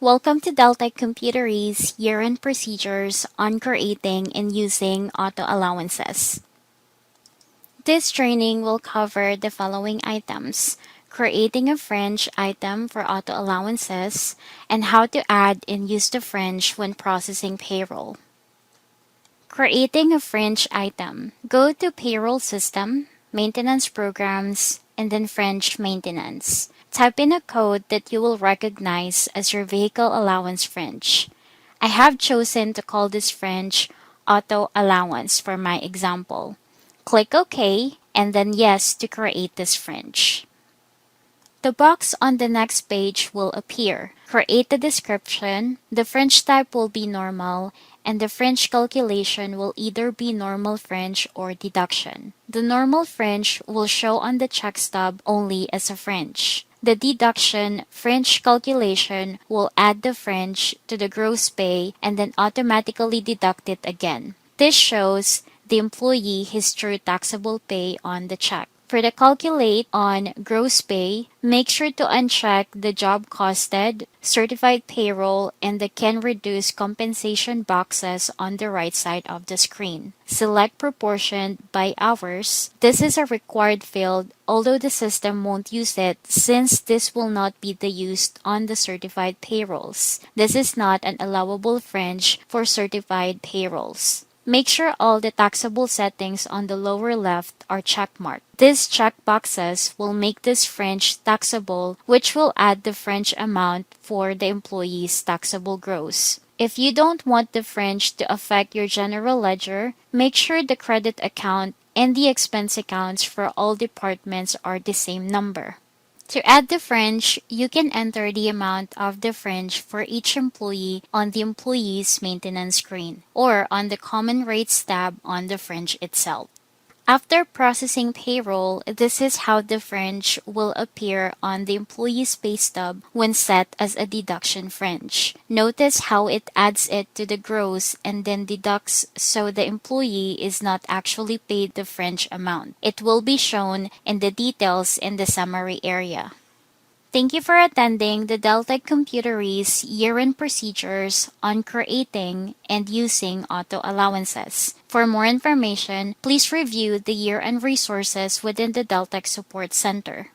Welcome to Deltek ComputerEase year-end procedures on creating and using auto allowances. This training will cover the following items: creating a fringe item for auto allowances, and how to add and use the fringe when processing payroll. Creating a fringe item. Go to Payroll System, Maintenance Programs, and then Fringe Maintenance. Type in a code that you will recognize as your vehicle allowance fringe. I have chosen to call this fringe Auto Allowance for my example. Click OK and then Yes to create this fringe. The box on the next page will appear. Create the description. The fringe type will be normal, and the fringe calculation will either be normal fringe or deduction. The normal fringe will show on the check stub only as a fringe. The deduction fringe calculation will add the fringe to the gross pay and then automatically deduct it again. This shows the employee his true taxable pay on the check. For the calculate on gross pay, make sure to uncheck the job costed, certified payroll, and the can reduce compensation boxes on the right side of the screen. Select proportioned by hours. This is a required field, although the system won't use it since this will not be used on the certified payrolls. This is not an allowable fringe for certified payrolls. Make sure all the taxable settings on the lower left are checkmarked. These checkboxes will make this fringe taxable, which will add the fringe amount for the employee's taxable gross. If you don't want the fringe to affect your general ledger, make sure the credit account and the expense accounts for all departments are the same number. To add the fringe, you can enter the amount of the fringe for each employee on the employee's maintenance screen or on the Common Rates tab on the fringe itself. After processing payroll, this is how the fringe will appear on the employee's pay stub when set as a deduction fringe. Notice how it adds it to the gross and then deducts, so the employee is not actually paid the fringe amount. It will be shown in the details in the summary area. Thank you for attending the Deltek ComputerEase year-end procedures on creating and using auto allowances. For more information, please review the year-end resources within the Deltek Support Center.